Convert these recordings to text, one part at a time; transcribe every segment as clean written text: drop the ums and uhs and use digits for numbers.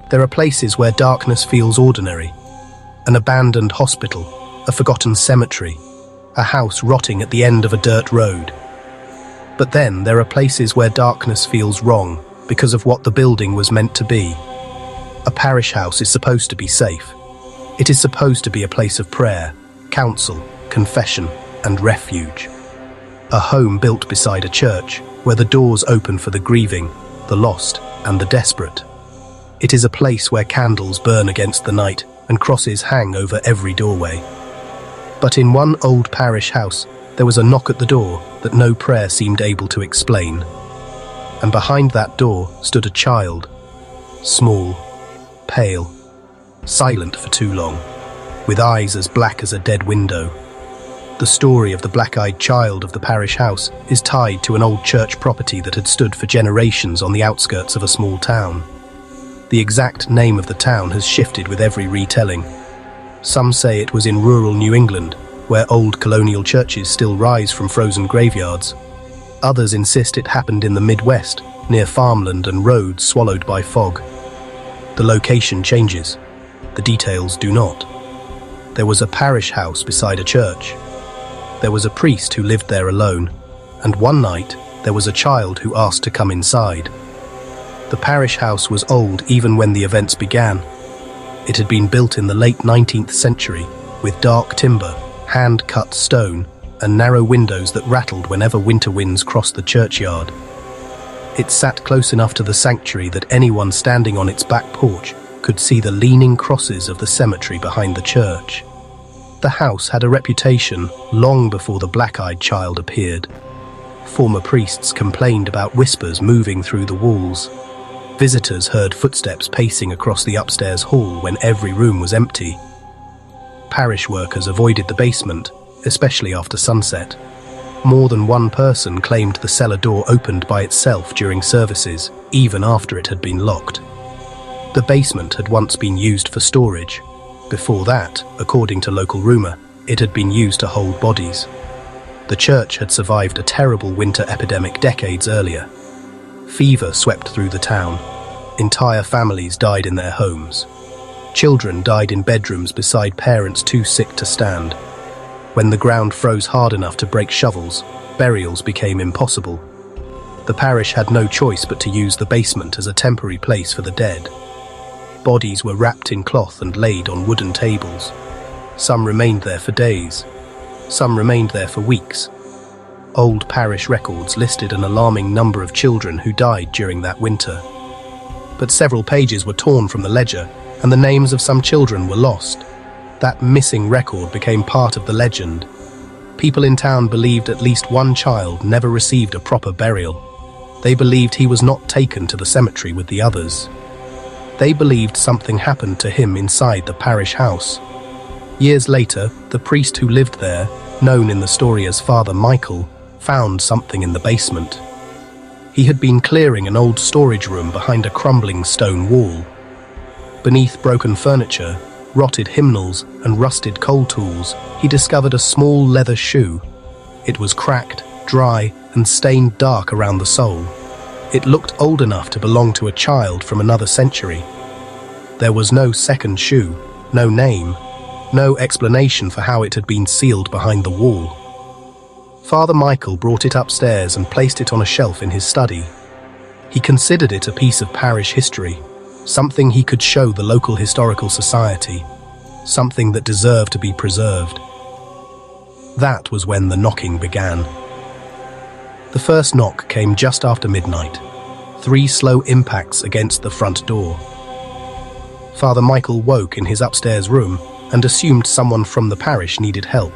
There are places where darkness feels ordinary. An abandoned hospital, a forgotten cemetery, a house rotting at the end of a dirt road. But then there are places where darkness feels wrong because of what the building was meant to be. A parish house is supposed to be safe. It is supposed to be a place of prayer, counsel, confession, and refuge. A home built beside a church, where the doors open for the grieving, the lost, and the desperate. It is a place where candles burn against the night and crosses hang over every doorway. But in one old parish house, there was a knock at the door that no prayer seemed able to explain. And behind that door stood a child, small, pale, silent for too long, with eyes as black as a dead window. The story of the black-eyed child of the parish house is tied to an old church property that had stood for generations on the outskirts of a small town. The exact name of the town has shifted with every retelling. Some say it was in rural New England, where old colonial churches still rise from frozen graveyards. Others insist it happened in the Midwest, near farmland and roads swallowed by fog. The location changes. The details do not. There was a parish house beside a church. There was a priest who lived there alone, and one night there was a child who asked to come inside. The parish house was old even when the events began. It had been built in the late 19th century, with dark timber, hand-cut stone, and narrow windows that rattled whenever winter winds crossed the churchyard. It sat close enough to the sanctuary that anyone standing on its back porch could see the leaning crosses of the cemetery behind the church. The house had a reputation long before the black-eyed child appeared. Former priests complained about whispers moving through the walls. Visitors heard footsteps pacing across the upstairs hall when every room was empty. Parish workers avoided the basement, especially after sunset. More than one person claimed the cellar door opened by itself during services, even after it had been locked. The basement had once been used for storage. Before that, according to local rumor, it had been used to hold bodies. The church had survived a terrible winter epidemic decades earlier. Fever swept through the town. Entire families died in their homes. Children died in bedrooms beside parents too sick to stand. When the ground froze hard enough to break shovels, burials became impossible. The parish had no choice but to use the basement as a temporary place for the dead. Bodies were wrapped in cloth and laid on wooden tables. Some remained there for days. Some remained there for weeks. Old parish records listed an alarming number of children who died during that winter. But several pages were torn from the ledger, and the names of some children were lost. That missing record became part of the legend. People in town believed at least one child never received a proper burial. They believed he was not taken to the cemetery with the others. They believed something happened to him inside the parish house. Years later, the priest who lived there, known in the story as Father Michael, found something in the basement. He had been clearing an old storage room behind a crumbling stone wall. Beneath broken furniture, rotted hymnals, and rusted coal tools, he discovered a small leather shoe. It was cracked, dry, and stained dark around the sole. It looked old enough to belong to a child from another century. There was no second shoe, no name, no explanation for how it had been sealed behind the wall. Father Michael brought it upstairs and placed it on a shelf in his study. He considered it a piece of parish history, something he could show the local historical society, something that deserved to be preserved. That was when the knocking began. The first knock came just after midnight, 3 slow impacts against the front door. Father Michael woke in his upstairs room and assumed someone from the parish needed help.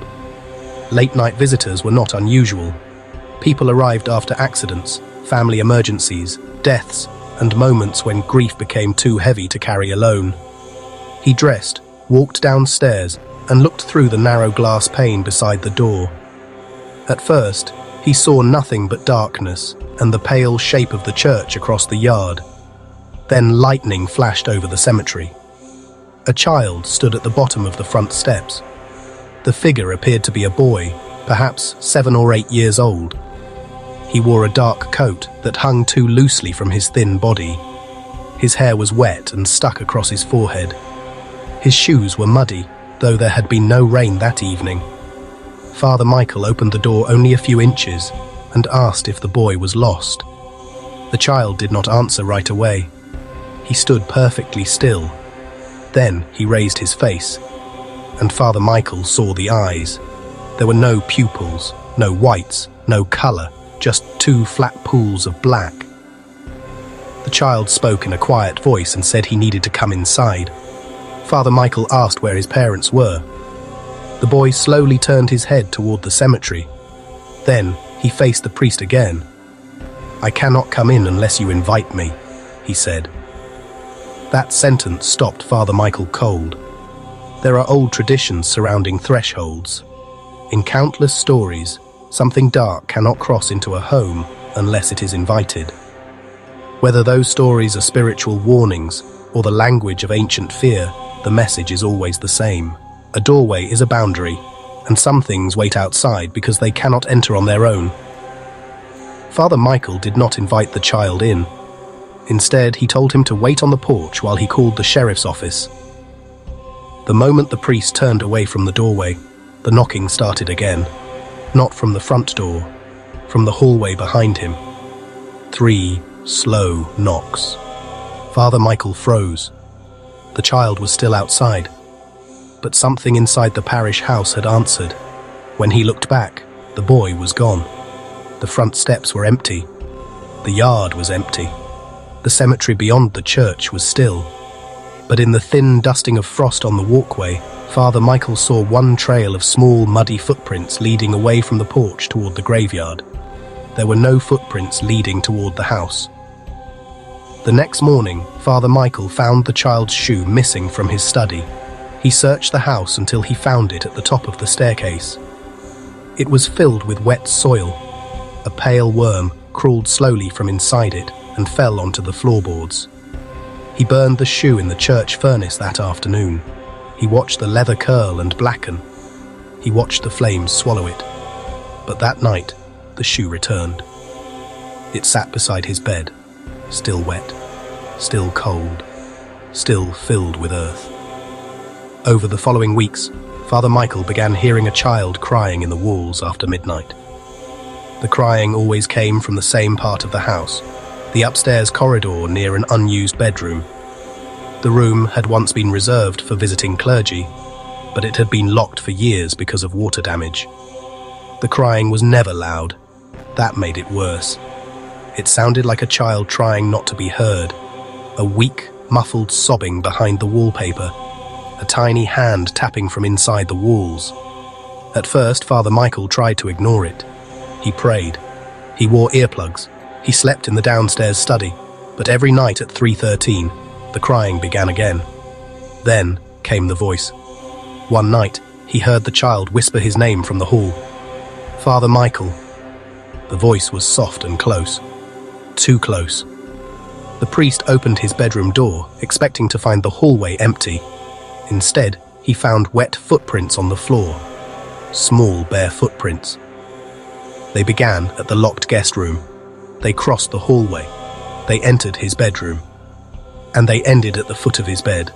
Late-night visitors were not unusual. People arrived after accidents, family emergencies, deaths, and moments when grief became too heavy to carry alone. He dressed, walked downstairs, and looked through the narrow glass pane beside the door. At first, he saw nothing but darkness and the pale shape of the church across the yard. Then lightning flashed over the cemetery. A child stood at the bottom of the front steps. The figure appeared to be a boy, perhaps 7 or 8 years old. He wore a dark coat that hung too loosely from his thin body. His hair was wet and stuck across his forehead. His shoes were muddy, though there had been no rain that evening. Father Michael opened the door only a few inches and asked if the boy was lost. The child did not answer right away. He stood perfectly still. Then he raised his face, and Father Michael saw the eyes. There were no pupils, no whites, no colour, just two flat pools of black. The child spoke in a quiet voice and said he needed to come inside. Father Michael asked where his parents were. The boy slowly turned his head toward the cemetery. Then he faced the priest again. "I cannot come in unless you invite me," he said. That sentence stopped Father Michael cold. There are old traditions surrounding thresholds. In countless stories, something dark cannot cross into a home unless it is invited. Whether those stories are spiritual warnings or the language of ancient fear, the message is always the same. A doorway is a boundary, and some things wait outside because they cannot enter on their own. Father Michael did not invite the child in. Instead, he told him to wait on the porch while he called the sheriff's office. The moment the priest turned away from the doorway, the knocking started again. Not from the front door, from the hallway behind him. 3 slow knocks. Father Michael froze. The child was still outside, but something inside the parish house had answered. When he looked back, the boy was gone. The front steps were empty. The yard was empty. The cemetery beyond the church was still. But in the thin dusting of frost on the walkway, Father Michael saw one trail of small, muddy footprints leading away from the porch toward the graveyard. There were no footprints leading toward the house. The next morning, Father Michael found the child's shoe missing from his study. He searched the house until he found it at the top of the staircase. It was filled with wet soil. A pale worm crawled slowly from inside it and fell onto the floorboards. He burned the shoe in the church furnace that afternoon. He watched the leather curl and blacken. He watched the flames swallow it. But that night, the shoe returned. It sat beside his bed, still wet, still cold, still filled with earth. Over the following weeks, Father Michael began hearing a child crying in the walls after midnight. The crying always came from the same part of the house, the upstairs corridor near an unused bedroom. The room had once been reserved for visiting clergy, but it had been locked for years because of water damage. The crying was never loud. That made it worse. It sounded like a child trying not to be heard, a weak, muffled sobbing behind the wallpaper, a tiny hand tapping from inside the walls. At first, Father Michael tried to ignore it. He prayed. He wore earplugs. He slept in the downstairs study, but every night at 3:13, the crying began again. Then came the voice. One night, he heard the child whisper his name from the hall. "Father Michael." The voice was soft and close. Too close. The priest opened his bedroom door, expecting to find the hallway empty. Instead, he found wet footprints on the floor. Small, bare footprints. They began at the locked guest room. They crossed the hallway. They entered his bedroom. And they ended at the foot of his bed.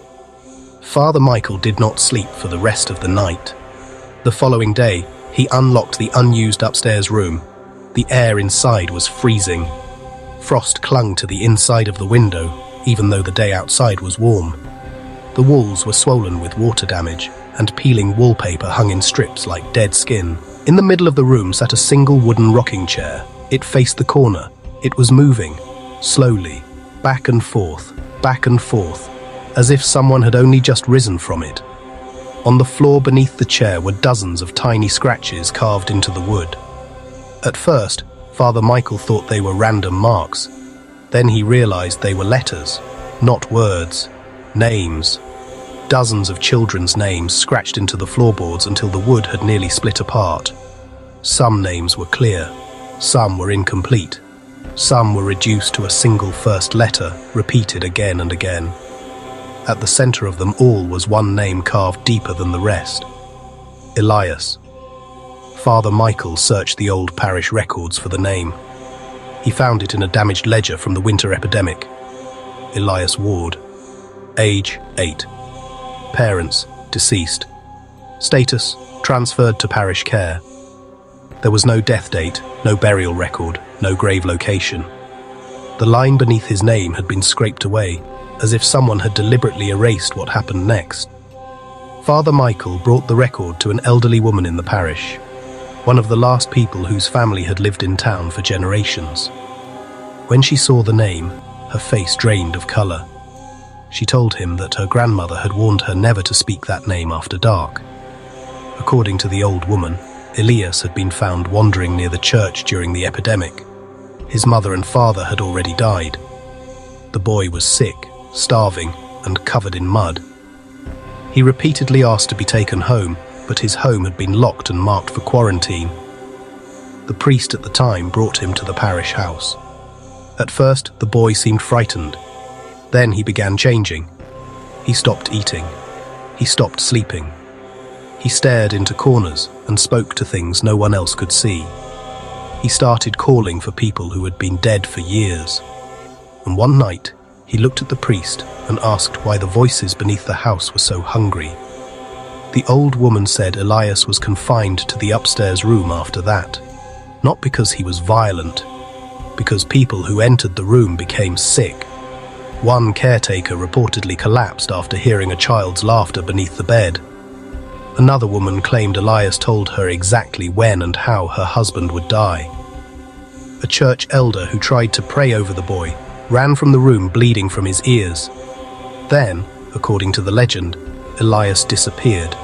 Father Michael did not sleep for the rest of the night. The following day, he unlocked the unused upstairs room. The air inside was freezing. Frost clung to the inside of the window, even though the day outside was warm. The walls were swollen with water damage, and peeling wallpaper hung in strips like dead skin. In the middle of the room sat a single wooden rocking chair. It faced the corner. It was moving, slowly, back and forth, as if someone had only just risen from it. On the floor beneath the chair were dozens of tiny scratches carved into the wood. At first, Father Michael thought they were random marks. Then he realized they were letters, not words, names. Dozens of children's names scratched into the floorboards until the wood had nearly split apart. Some names were clear, some were incomplete, some were reduced to a single first letter, repeated again and again. At the center of them all was one name carved deeper than the rest: Elias. Father Michael searched the old parish records for the name. He found it in a damaged ledger from the winter epidemic. Elias Ward. Age 8. Parents deceased. Status transferred to parish care. There was no death date, no burial record, no grave location. The line beneath his name had been scraped away, as if someone had deliberately erased what happened next. Father Michael brought the record to an elderly woman in the parish, one of the last people whose family had lived in town for generations. When she saw the name, her face drained of colour. She told him that her grandmother had warned her never to speak that name after dark. According to the old woman, Elias had been found wandering near the church during the epidemic. His mother and father had already died. The boy was sick, starving, and covered in mud. He repeatedly asked to be taken home, but his home had been locked and marked for quarantine. The priest at the time brought him to the parish house. At first, the boy seemed frightened. Then he began changing. He stopped eating. He stopped sleeping. He stared into corners and spoke to things no one else could see. He started calling for people who had been dead for years. And one night, he looked at the priest and asked why the voices beneath the house were so hungry. The old woman said Elias was confined to the upstairs room after that, not because he was violent, because people who entered the room became sick. One caretaker reportedly collapsed after hearing a child's laughter beneath the bed. Another woman claimed Elias told her exactly when and how her husband would die. A church elder who tried to pray over the boy ran from the room bleeding from his ears. Then, according to the legend, Elias disappeared.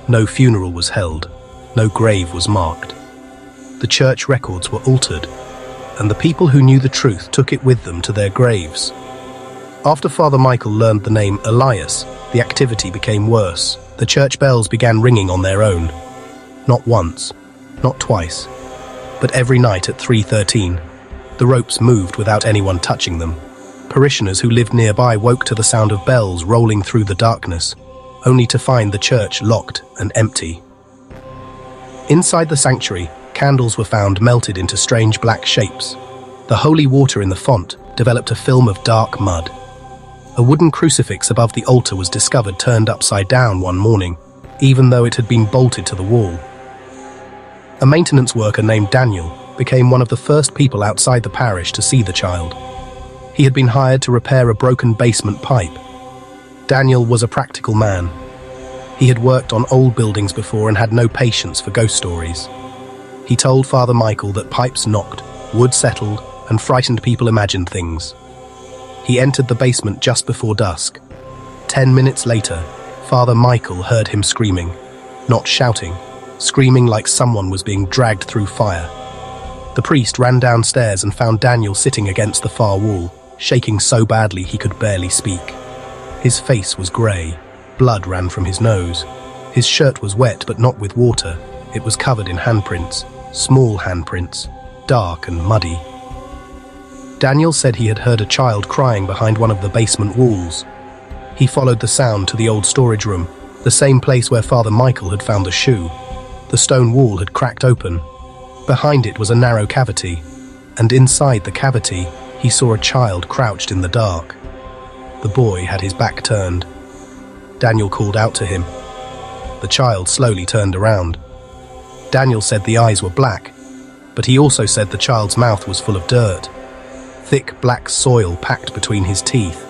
No funeral was held, no grave was marked. The church records were altered, and the people who knew the truth took it with them to their graves. After Father Michael learned the name Elias, the activity became worse. The church bells began ringing on their own. Not once, not twice, but every night at 3:13. The ropes moved without anyone touching them. Parishioners who lived nearby woke to the sound of bells rolling through the darkness, only to find the church locked and empty. Inside the sanctuary, candles were found melted into strange black shapes. The holy water in the font developed a film of dark mud. A wooden crucifix above the altar was discovered turned upside down one morning, even though it had been bolted to the wall. A maintenance worker named Daniel became one of the first people outside the parish to see the child. He had been hired to repair a broken basement pipe. Daniel was a practical man. He had worked on old buildings before and had no patience for ghost stories. He told Father Michael that pipes knocked, wood settled, and frightened people imagined things. He entered the basement just before dusk. 10 minutes later, Father Michael heard him screaming. Not shouting, screaming like someone was being dragged through fire. The priest ran downstairs and found Daniel sitting against the far wall, shaking so badly he could barely speak. His face was grey. Blood ran from his nose. His shirt was wet but not with water. It was covered in handprints, small handprints, dark and muddy. Daniel said he had heard a child crying behind one of the basement walls. He followed the sound to the old storage room, the same place where Father Michael had found the shoe. The stone wall had cracked open. Behind it was a narrow cavity, and inside the cavity, he saw a child crouched in the dark. The boy had his back turned. Daniel called out to him. The child slowly turned around. Daniel said the eyes were black, but he also said the child's mouth was full of dirt. Thick black soil packed between his teeth.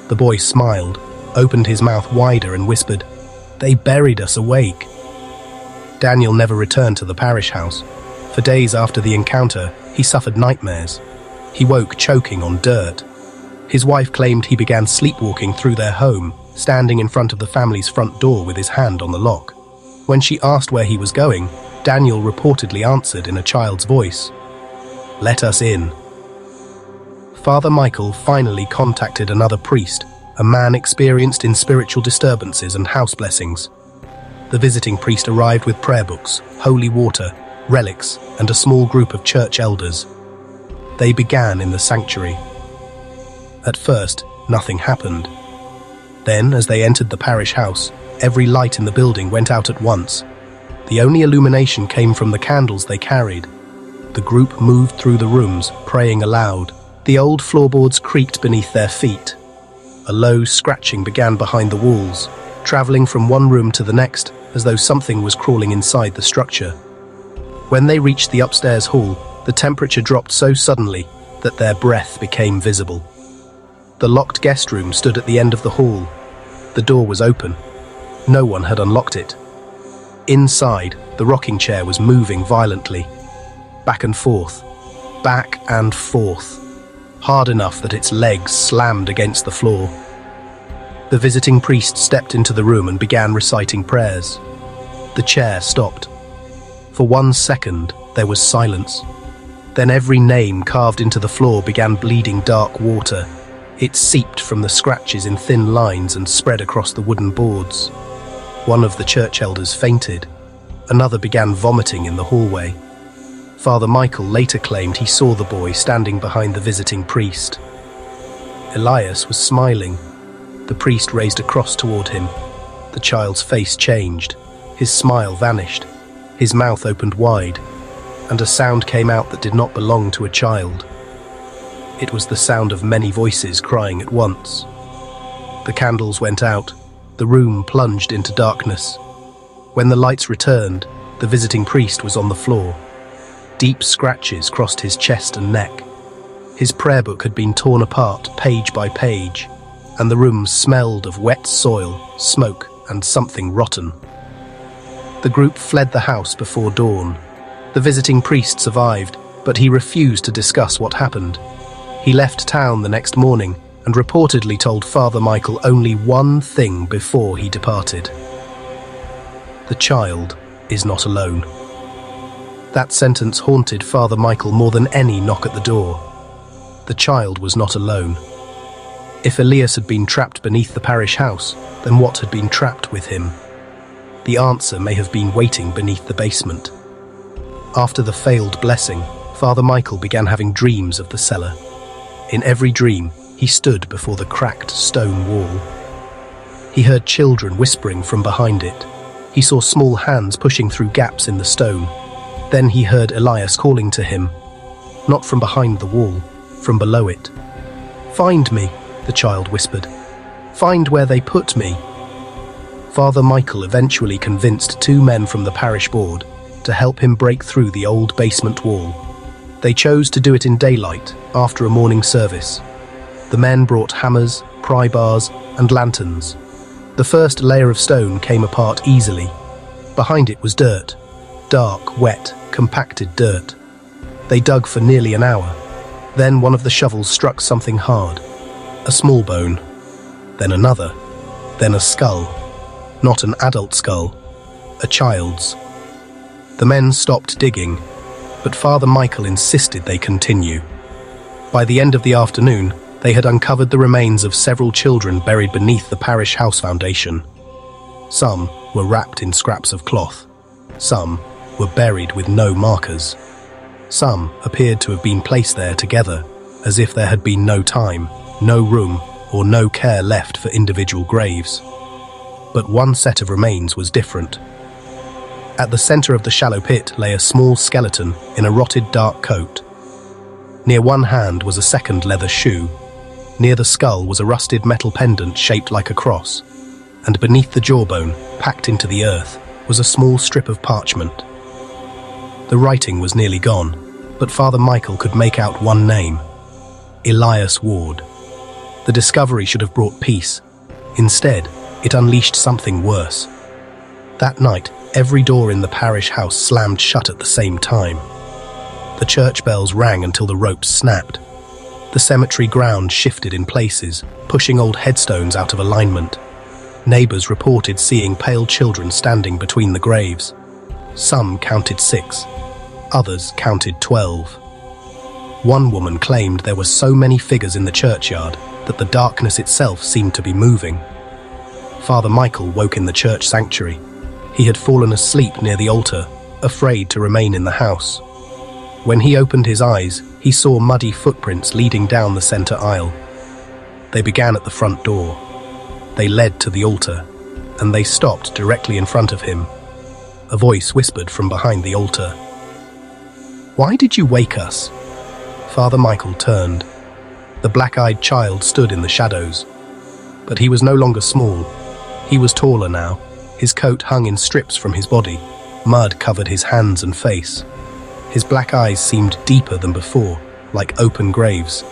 The boy smiled, opened his mouth wider and whispered, "They buried us awake." Daniel never returned to the parish house. For days after the encounter, he suffered nightmares. He woke choking on dirt. His wife claimed he began sleepwalking through their home, standing in front of the family's front door with his hand on the lock. When she asked where he was going, Daniel reportedly answered in a child's voice, "Let us in." Father Michael finally contacted another priest, a man experienced in spiritual disturbances and house blessings. The visiting priest arrived with prayer books, holy water, relics, and a small group of church elders. They began in the sanctuary. At first, nothing happened. Then, as they entered the parish house, every light in the building went out at once. The only illumination came from the candles they carried. The group moved through the rooms, praying aloud. The old floorboards creaked beneath their feet. A low scratching began behind the walls, traveling from one room to the next as though something was crawling inside the structure. When they reached the upstairs hall, the temperature dropped so suddenly that their breath became visible. The locked guest room stood at the end of the hall. The door was open. No one had unlocked it. Inside, the rocking chair was moving violently, back and forth, hard enough that its legs slammed against the floor. The visiting priest stepped into the room and began reciting prayers. The chair stopped. For 1 second, there was silence. Then every name carved into the floor began bleeding dark water. It seeped from the scratches in thin lines and spread across the wooden boards. One of the church elders fainted. Another began vomiting in the hallway. Father Michael later claimed he saw the boy standing behind the visiting priest. Elias was smiling. The priest raised a cross toward him. The child's face changed. His smile vanished. His mouth opened wide, and a sound came out that did not belong to a child. It was the sound of many voices crying at once. The candles went out. The room plunged into darkness. When the lights returned, the visiting priest was on the floor. Deep scratches crossed his chest and neck. His prayer book had been torn apart, page by page, and the room smelled of wet soil, smoke, and something rotten. The group fled the house before dawn. The visiting priest survived, but he refused to discuss what happened. He left town the next morning and reportedly told Father Michael only one thing before he departed. The child is not alone. That sentence haunted Father Michael more than any knock at the door. The child was not alone. If Elias had been trapped beneath the parish house, then what had been trapped with him? The answer may have been waiting beneath the basement. After the failed blessing, Father Michael began having dreams of the cellar. In every dream, he stood before the cracked stone wall. He heard children whispering from behind it. He saw small hands pushing through gaps in the stone. Then he heard Elias calling to him, not from behind the wall, from below it. "Find me," the child whispered. "Find where they put me." Father Michael eventually convinced 2 men from the parish board to help him break through the old basement wall. They chose to do it in daylight, after a morning service. The men brought hammers, pry bars, and lanterns. The first layer of stone came apart easily. Behind it was dirt. Dark, wet, compacted dirt. They dug for nearly an hour. Then one of the shovels struck something hard. A small bone. Then another. Then a skull. Not an adult skull. A child's. The men stopped digging, but Father Michael insisted they continue. By the end of the afternoon, they had uncovered the remains of several children buried beneath the parish house foundation. Some were wrapped in scraps of cloth. Some were buried with no markers. Some appeared to have been placed there together, as if there had been no time, no room, or no care left for individual graves. But one set of remains was different. At the center of the shallow pit lay a small skeleton in a rotted dark coat. Near one hand was a second leather shoe. Near the skull was a rusted metal pendant shaped like a cross, and beneath the jawbone, packed into the earth, was a small strip of parchment. The writing was nearly gone, but Father Michael could make out one name: Elias Ward. The discovery should have brought peace. Instead, it unleashed something worse. That night, every door in the parish house slammed shut at the same time. The church bells rang until the ropes snapped. The cemetery ground shifted in places, pushing old headstones out of alignment. Neighbors reported seeing pale children standing between the graves. Some counted 6, others counted 12. One woman claimed there were so many figures in the churchyard that the darkness itself seemed to be moving. Father Michael woke in the church sanctuary. He had fallen asleep near the altar, afraid to remain in the house. When he opened his eyes, he saw muddy footprints leading down the center aisle. They began at the front door. They led to the altar, and they stopped directly in front of him. A voice whispered from behind the altar, "Why did you wake us?" Father Michael turned. The black-eyed child stood in the shadows. But he was no longer small. He was taller now. His coat hung in strips from his body. Mud covered his hands and face. His black eyes seemed deeper than before, like open graves.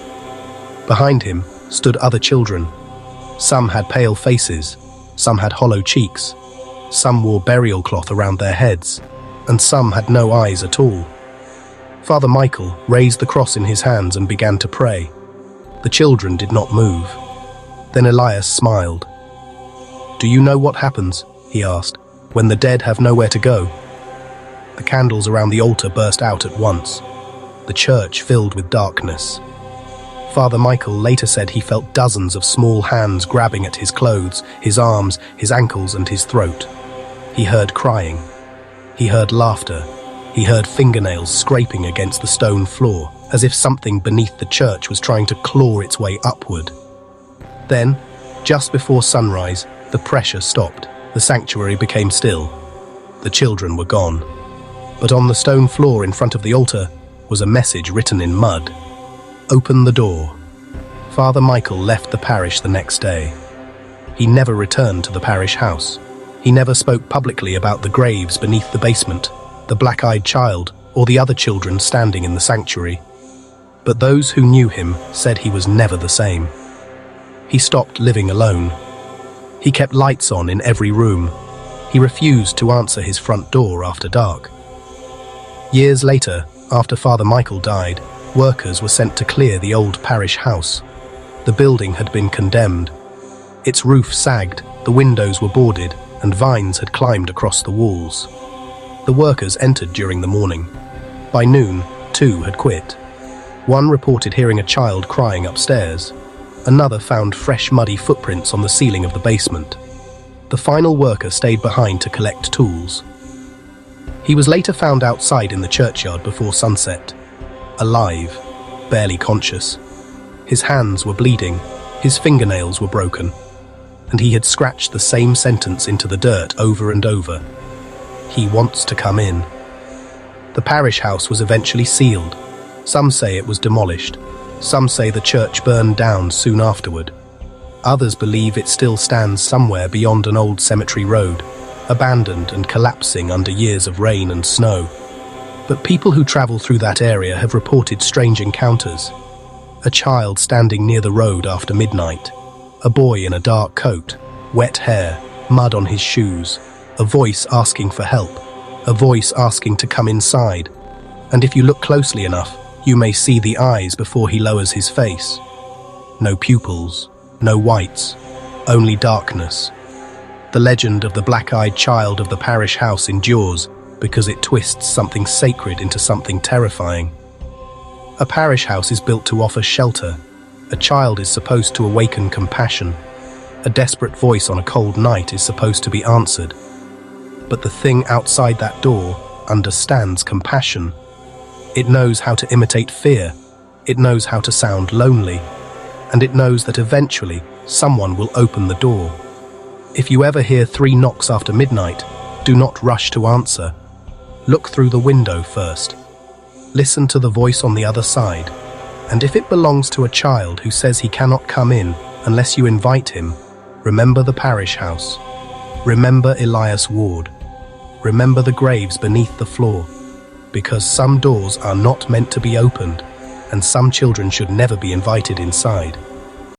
Behind him stood other children. Some had pale faces, some had hollow cheeks, some wore burial cloth around their heads, and some had no eyes at all. Father Michael raised the cross in his hands and began to pray. The children did not move. Then Elias smiled. "Do you know what happens," he asked, "when the dead have nowhere to go?" The candles around the altar burst out at once. The church filled with darkness. Father Michael later said he felt dozens of small hands grabbing at his clothes, his arms, his ankles, and his throat. He heard crying. He heard laughter. He heard fingernails scraping against the stone floor, as if something beneath the church was trying to claw its way upward. Then, just before sunrise, the pressure stopped. The sanctuary became still. The children were gone. But on the stone floor in front of the altar was a message written in mud. "Open the door." Father Michael left the parish the next day. He never returned to the parish house. He never spoke publicly about the graves beneath the basement, the black-eyed child, or the other children standing in the sanctuary. But those who knew him said he was never the same. He stopped living alone. He kept lights on in every room. He refused to answer his front door after dark. Years later, after Father Michael died, workers were sent to clear the old parish house. The building had been condemned. Its roof sagged, the windows were boarded, and vines had climbed across the walls. The workers entered during the morning. By noon, 2 had quit. One reported hearing a child crying upstairs. Another found fresh muddy footprints on the ceiling of the basement. The final worker stayed behind to collect tools. He was later found outside in the churchyard before sunset. Alive, barely conscious. His hands were bleeding, his fingernails were broken, and he had scratched the same sentence into the dirt over and over. "He wants to come in." The parish house was eventually sealed. Some say it was demolished. Some say the church burned down soon afterward. Others believe it still stands somewhere beyond an old cemetery road, abandoned and collapsing under years of rain and snow. But people who travel through that area have reported strange encounters. A child standing near the road after midnight. A boy in a dark coat, wet hair, mud on his shoes. A voice asking for help. A voice asking to come inside. And if you look closely enough, you may see the eyes before he lowers his face. No pupils, no whites, only darkness. The legend of the black-eyed child of the parish house endures because it twists something sacred into something terrifying. A parish house is built to offer shelter. A child is supposed to awaken compassion. A desperate voice on a cold night is supposed to be answered. But the thing outside that door understands compassion. It knows how to imitate fear. It knows how to sound lonely. And it knows that eventually someone will open the door. If you ever hear 3 knocks after midnight, do not rush to answer. Look through the window first. Listen to the voice on the other side. And if it belongs to a child who says he cannot come in unless you invite him, remember the parish house. Remember Elias Ward. Remember the graves beneath the floor. Because some doors are not meant to be opened, and some children should never be invited inside.